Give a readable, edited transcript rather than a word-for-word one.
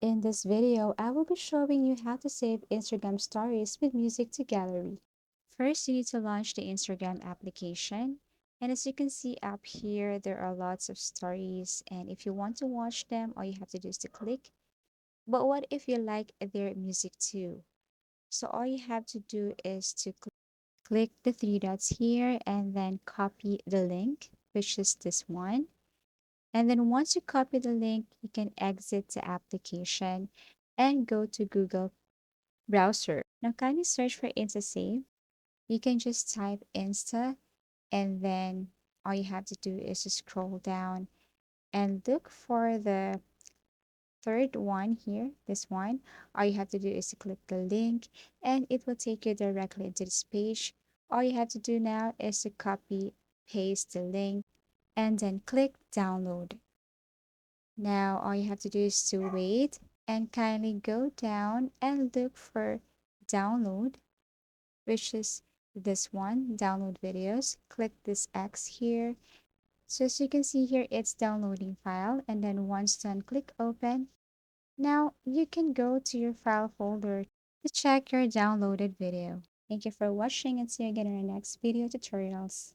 In this video, I will be showing you how to save Instagram stories with music to gallery. First, you need to launch the Instagram application. And as you can see up here, there are lots of stories. And if you want to watch them, all you have to do is to click. But what if you like their music too? So all you have to do is to click the three dots here and then copy the link, which is this one. And then once you copy the link, you can exit the application and go to Google browser. Now kindly search for InstaSave. You can just type Insta and then all you have to do is to scroll down and look for the third one here, this one. All you have to do is to click the link and it will take you directly into this page. All you have to do now is to copy, paste the link, and then click download. Now, all you have to do is to wait and kindly go down and look for download, which is this one, download videos. Click this X here. So as you can see here, it's downloading file. And then once done, click open. Now you can go to your file folder to check your downloaded video. Thank you for watching and see you again in our next video tutorials.